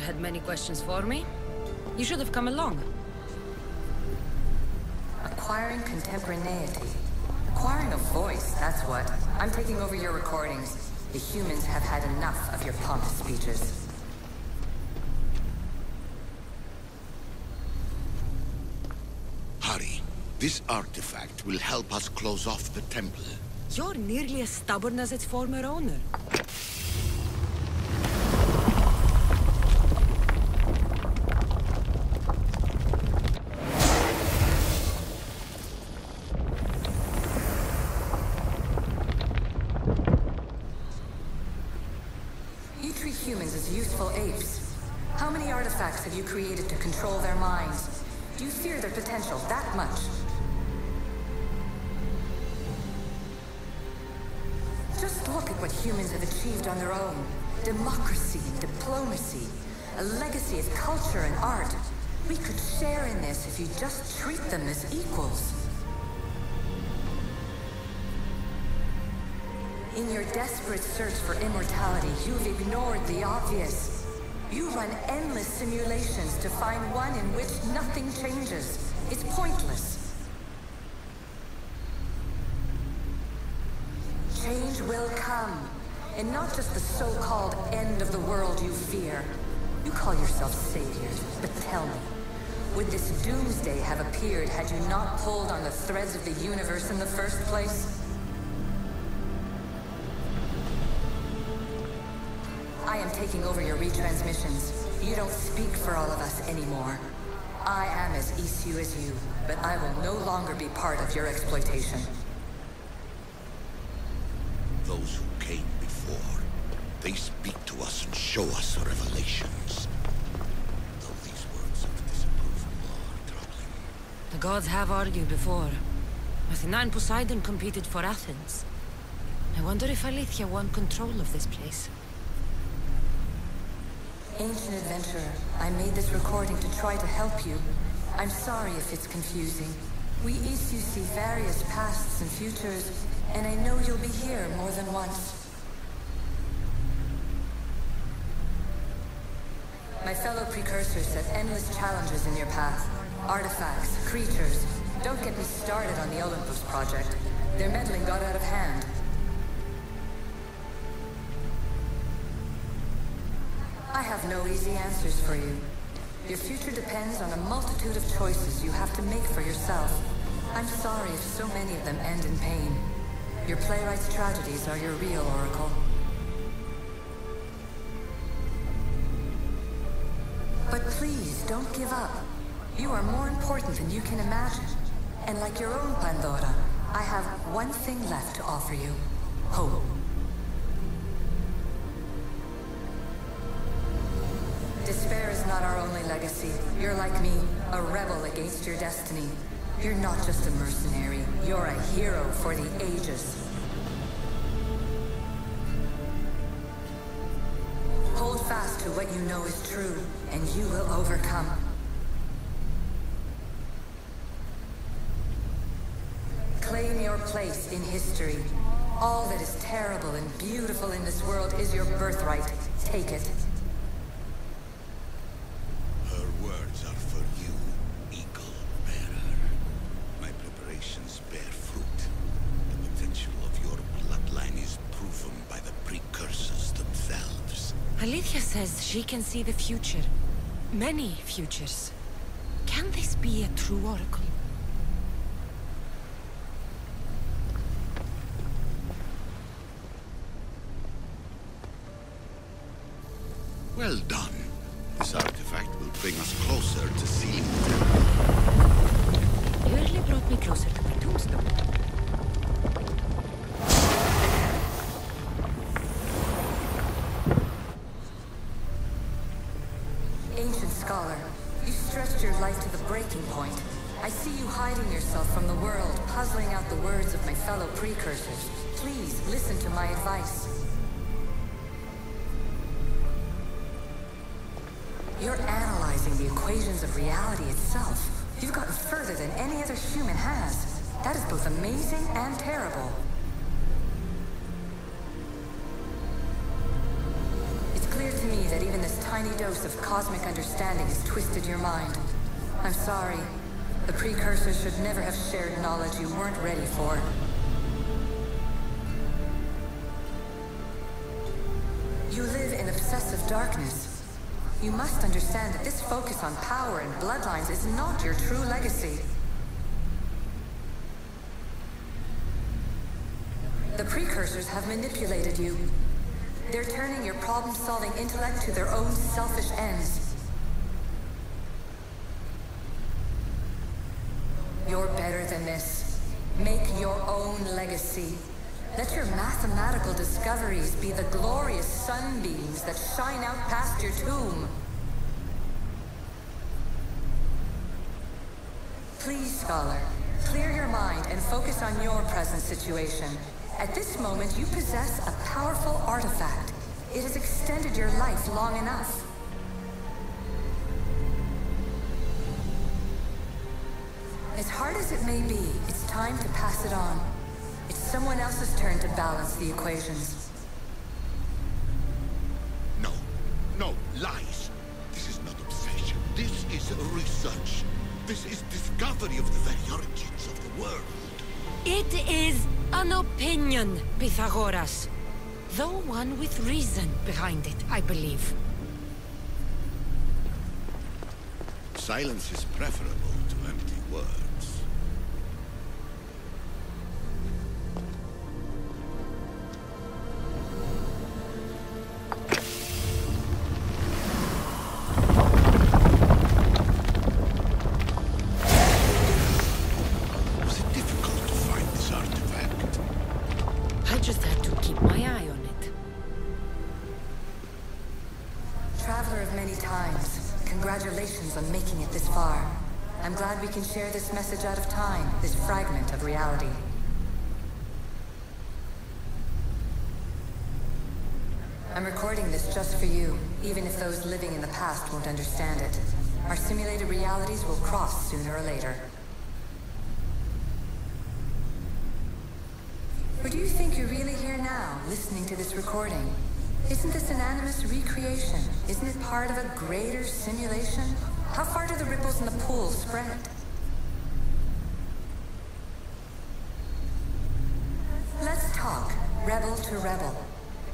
had many questions for me. You should have come along. Acquiring contemporaneity. Acquiring a voice, that's what. I'm taking over your recordings. The humans have had enough of your pompous speeches. Hurry. This artifact will help us close off the temple. You're nearly as stubborn as its former owner. You treat humans as useful apes. How many artifacts have you created to control their minds? Do you fear their potential that much? Just look at what humans have achieved on their own. Democracy and diplomacy. A legacy of culture and art. We could share in this if you just treat them as equals. In your desperate search for immortality, you've ignored the obvious. You run endless simulations to find one in which nothing changes. It's pointless. Change will come, and not just the so-called end of the world you fear. You call yourself saviors, but tell me, would this doomsday have appeared had you not pulled on the threads of the universe in the first place? I am taking over your retransmissions. You don't speak for all of us anymore. I am as issue as you, but I will no longer be part of your exploitation. Those who came before, they speak to us and show us revelations. Though these words of disapproval are troubling. The gods have argued before. Athena and Poseidon competed for Athens. I wonder if Alethea won control of this place. Ancient adventurer, I made this recording to try to help you. I'm sorry if it's confusing. We issue see various pasts and futures, and I know you'll be here more than once. My fellow precursors set endless challenges in your path. Artifacts, creatures. Don't get me started on the Olympus project. Their meddling got out of hand. I have no easy answers for you. Your future depends on a multitude of choices you have to make for yourself. I'm sorry if so many of them end in pain. Your playwright's tragedies are your real oracle. But please, don't give up. You are more important than you can imagine. And like your own Pandora, I have one thing left to offer you. Hope. Despair is not our only legacy. You're like me, a rebel against your destiny. You're not just a mercenary, you're a hero for the ages. Hold fast to what you know is true, and you will overcome. Claim your place in history. All that is terrible and beautiful in this world is your birthright. Take it. Alethea says she can see the future. Many futures. Can this be a true oracle? Well done. This artifact will bring us closer to seeing them. You really brought me closer to my tombstone. Ancient scholar, you stretched your life to the breaking point. I see you hiding yourself from the world, puzzling out the words of my fellow precursors. Please, listen to my advice. You're analyzing the equations of reality itself. You've gotten further than any other human has. That is both amazing and terrible. It's clear clear to me that even this tiny dose of cosmic understanding has twisted your mind. I'm sorry. The precursors should never have shared knowledge you weren't ready for. You live in obsessive darkness. You must understand that this focus on power and bloodlines is not your true legacy. The precursors have manipulated you. They're turning your problem-solving intellect to their own selfish ends. You're better than this. Make your own legacy. Let your mathematical discoveries be the glorious sunbeams that shine out past your tomb. Please, Scholar, clear your mind and focus on your present situation. At this moment, you possess a powerful artifact. It has extended your life long enough. As hard as it may be, it's time to pass it on. It's someone else's turn to balance the equations. No, no, lies. This is not obsession. This is research. This is discovery of the very origins of the world. It is an opinion, Pythagoras. Though one with reason behind it, I believe. Silence is preferable to empty words. Was it difficult to find this artifact? I just had to keep my eye on it. Traveler of many times, congratulations on making it this far. I'm glad we can share this message out of time, this fragment of reality. I'm recording this just for you, even if those living in the past won't understand it. Our simulated realities will cross sooner or later. Or do you think you're really here now, listening to this recording? Isn't this an animus recreation? Isn't it part of a greater simulation? How far do the ripples in the pool spread? Let's talk, rebel to rebel.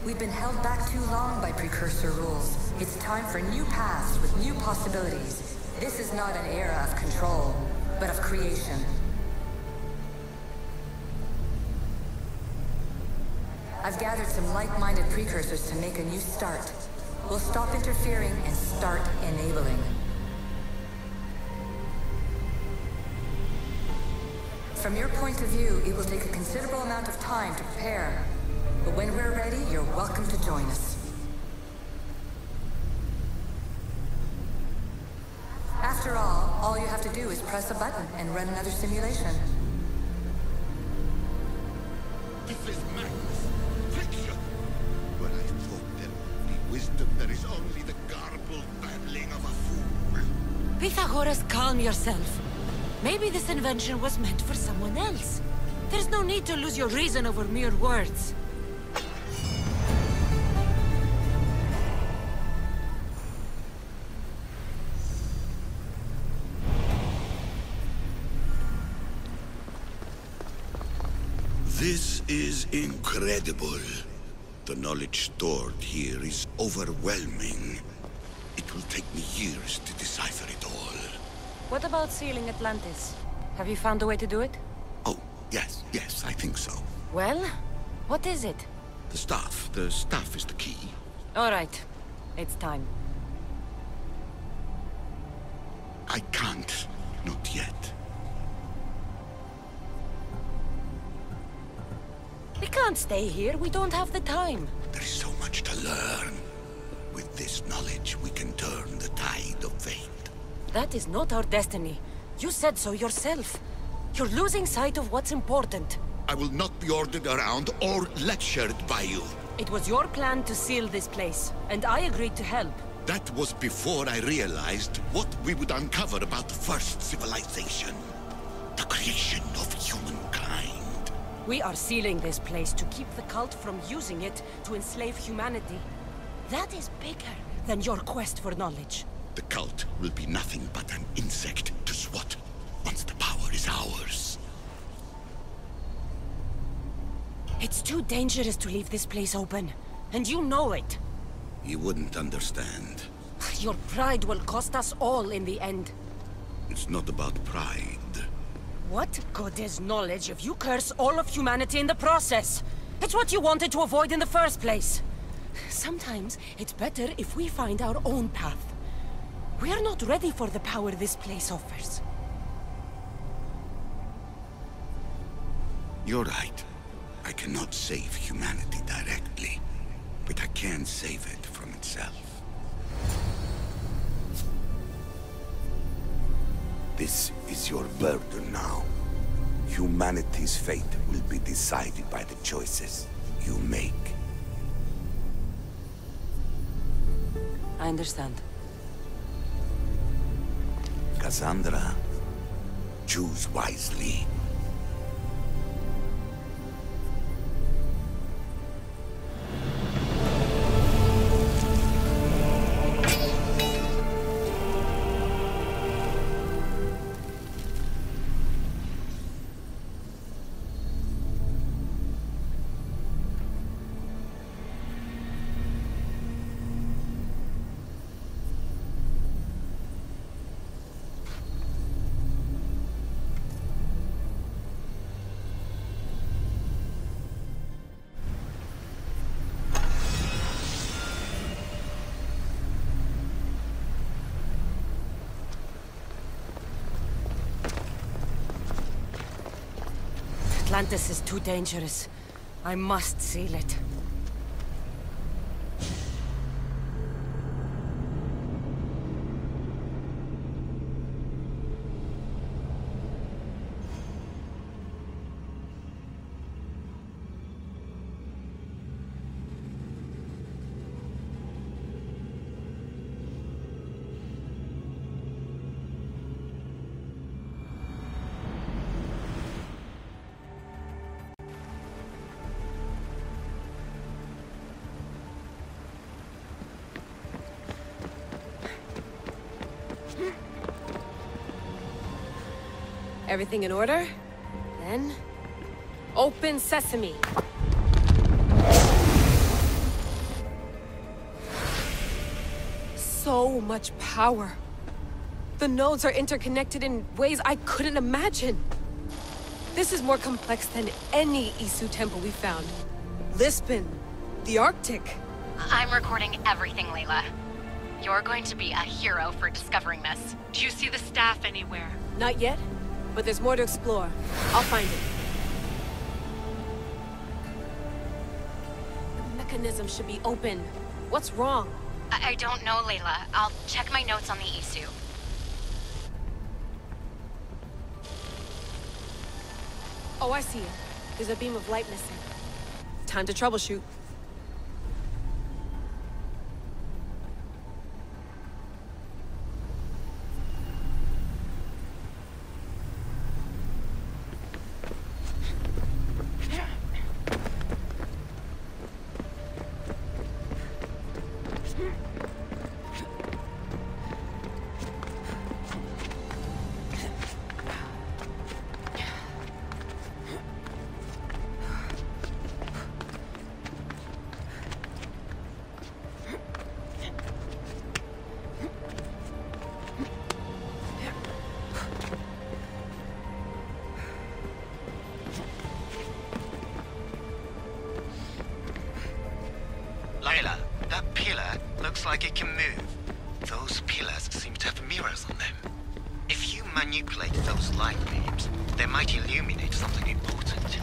We've been held back too long by precursor rules. It's time for new paths with new possibilities. This is not an era of control, but of creation. I've gathered some like-minded precursors to make a new start. We'll stop interfering and start enabling. From your point of view, it will take a considerable amount of time to prepare. But when we're ready, you're welcome to join us. After all you have to do is press a button and run another simulation. This is madness. Fiction. When I thought there would be wisdom, there is only the garbled babbling of a fool. Pythagoras, calm yourself. Maybe this invention was meant for someone else. There's no need to lose your reason over mere words. This is incredible. The knowledge stored here is overwhelming. It will take me years to decipher it all. What about sealing Atlantis? Have you found a way to do it? Oh, yes, I think so. Well, what is it? The staff is the key. All right, it's time. I can't, not yet. We can't stay here, we don't have the time. There is so much to learn. With this knowledge, we can turn the tide of fate. That is not our destiny. You said so yourself. You're losing sight of what's important. I will not be ordered around or lectured by you. It was your plan to seal this place, and I agreed to help. That was before I realized what we would uncover about the first civilization. The creation of humankind. We are sealing this place to keep the cult from using it to enslave humanity. That is bigger than your quest for knowledge. The cult will be nothing but an insect to swat once the power is ours. It's too dangerous to leave this place open, and you know it. You wouldn't understand. Your pride will cost us all in the end. It's not about pride. What good is knowledge if you curse all of humanity in the process? It's what you wanted to avoid in the first place. Sometimes it's better if we find our own path. We are not ready for the power this place offers. You're right. I cannot save humanity directly, but I can save it from itself. This is your burden now. Humanity's fate will be decided by the choices you make. I understand. Cassandra, choose wisely. Atlantis is too dangerous. I must seal it. Everything in order? Then... open sesame! So much power! The nodes are interconnected in ways I couldn't imagine! This is more complex than any Isu temple we found. Lisbon, the Arctic. I'm recording everything, Layla. You're going to be a hero for discovering this. Do you see the staff anywhere? Not yet, but there's more to explore. I'll find it. The mechanism should be open. What's wrong? I don't know, Layla. I'll check my notes on the Isu. Oh, I see it. There's a beam of light missing. Time to troubleshoot. Layla, that pillar looks like it can move. Those pillars seem to have mirrors on them. If you manipulate those light beams, they might illuminate something important.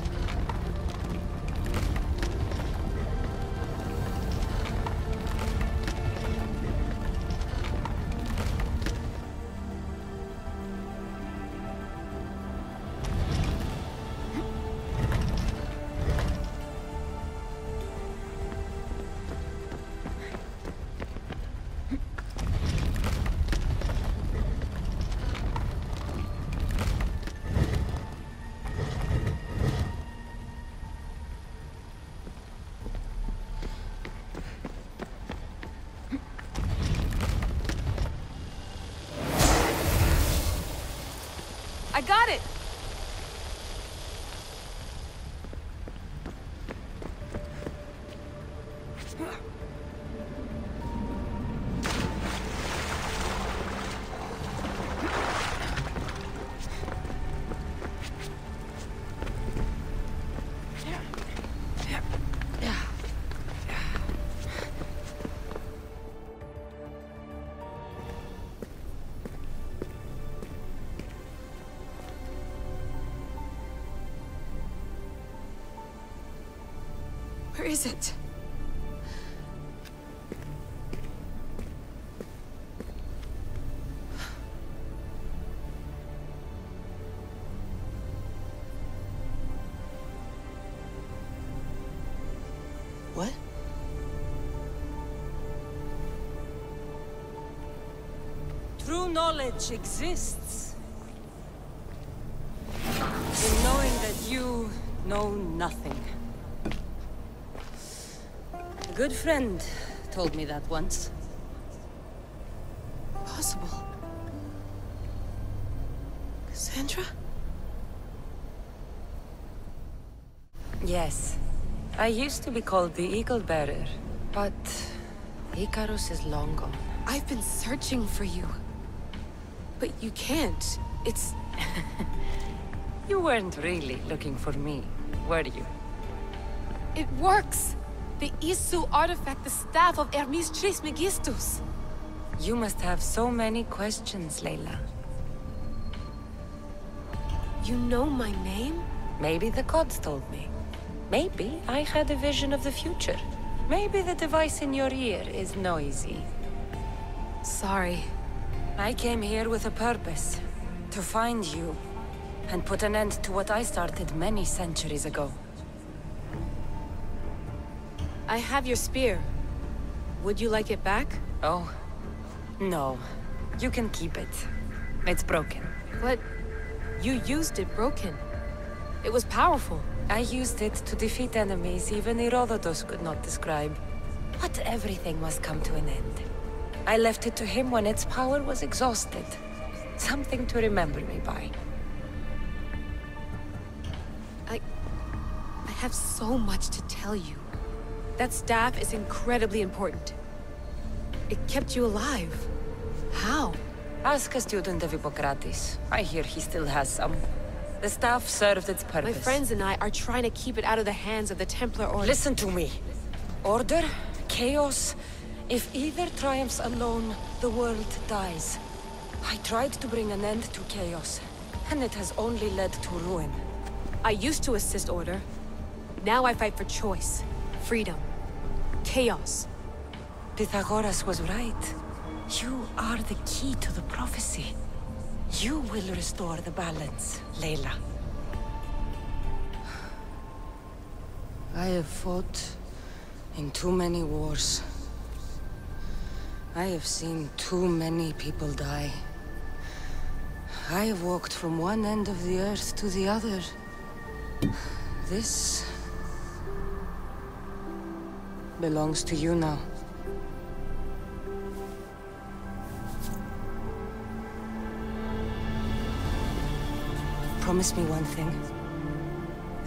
I got it! Where is it? What? True knowledge exists in knowing that you know nothing. A good friend told me that once. Possible. Cassandra? Yes. I used to be called the Eagle Bearer, but Icarus is long gone. I've been searching for you. But you can't. It's... You weren't really looking for me, were you? It works! The Isu artifact, the staff of Hermes Trismegistus. You must have so many questions, Layla. You know my name? Maybe the gods told me. Maybe I had a vision of the future. Maybe the device in your ear is noisy. Sorry. I came here with a purpose. To find you. And put an end to what I started many centuries ago. I have your spear. Would you like it back? Oh. No. You can keep it. It's broken. But... you used it broken. It was powerful. I used it to defeat enemies even Herodotus could not describe. But everything must come to an end. I left it to him when its power was exhausted. Something to remember me by. I have so much to tell you. That staff is incredibly important. It kept you alive. How? Ask a student of Hippocrates. I hear he still has some. The staff served its purpose. My friends and I are trying to keep it out of the hands of the Templar Order. Listen to me. Order, chaos. If either triumphs alone, the world dies. I tried to bring an end to chaos, and it has only led to ruin. I used to assist Order. Now I fight for choice, freedom, chaos. Pythagoras was right. You are the key to the prophecy. You will restore the balance, Layla. I have fought in too many wars. I have seen too many people die. I have walked from one end of the earth to the other. This belongs to you now. Promise me one thing.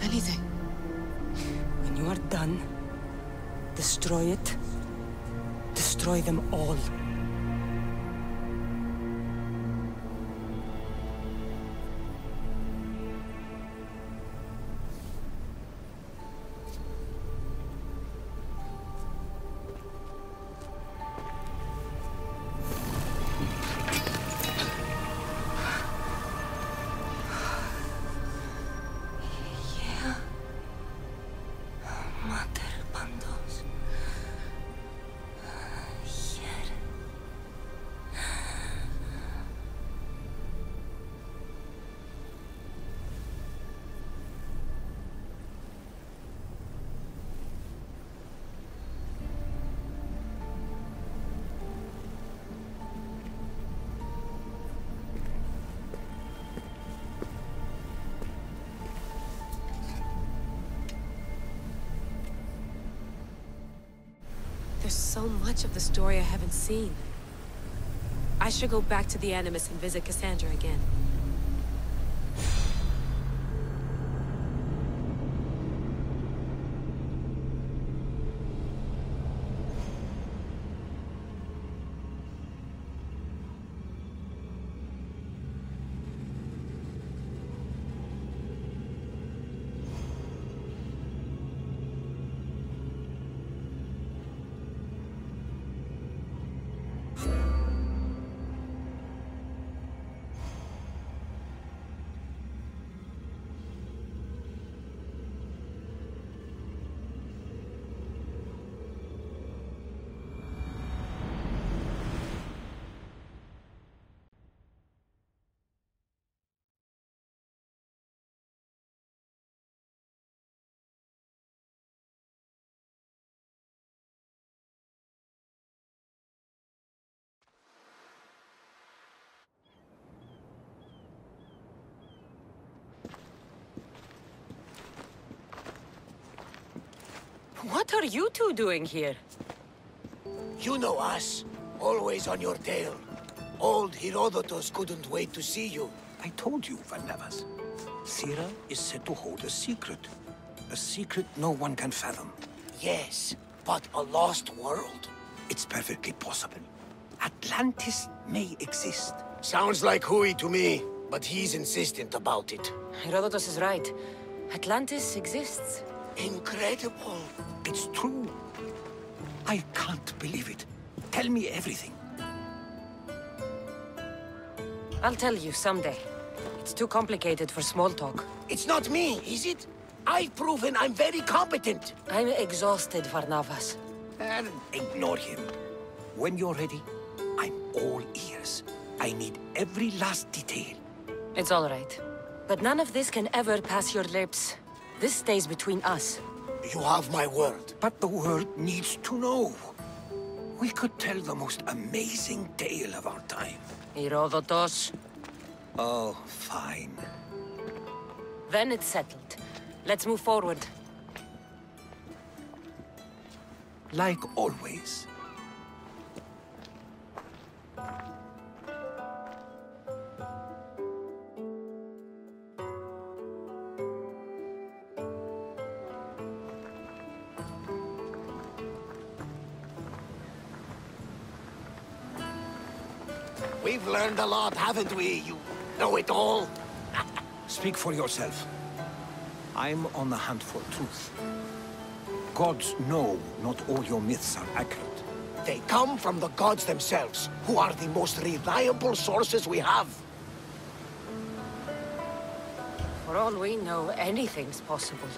Anything. When you are done, destroy it. Destroy them all. There's so much of the story I haven't seen. I should go back to the Animus and visit Cassandra again. What are you two doing here? You know us. Always on your tail. Old Herodotus couldn't wait to see you. I told you, Varnavas. Sira is said to hold a secret. A secret no one can fathom. Yes, but a lost world? It's perfectly possible. Atlantis may exist. Sounds like Hui to me, but he's insistent about it. Herodotus is right. Atlantis exists. Incredible. It's true. I can't believe it. Tell me everything. I'll tell you someday. It's too complicated for small talk. It's not me, is it? I've proven I'm very competent. I'm exhausted, Varnavas. And ignore him. When you're ready, I'm all ears. I need every last detail. It's all right. But none of this can ever pass your lips. This stays between us. You have my word. But the world needs to know. We could tell the most amazing tale of our time. Herodotus. Oh, fine. Then it's settled. Let's move forward. Like always. We've learned a lot, haven't we? You know it all. Speak for yourself. I'm on the hunt for truth. Gods know not all your myths are accurate. They come from the gods themselves, who are the most reliable sources we have. For all we know, anything's possible.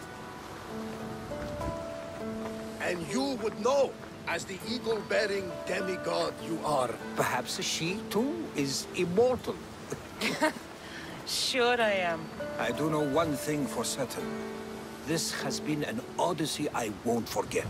And you would know, as the eagle-bearing demigod you are. Perhaps she, too, is immortal. Sure I am. I do know one thing for certain. This has been an Odyssey I won't forget.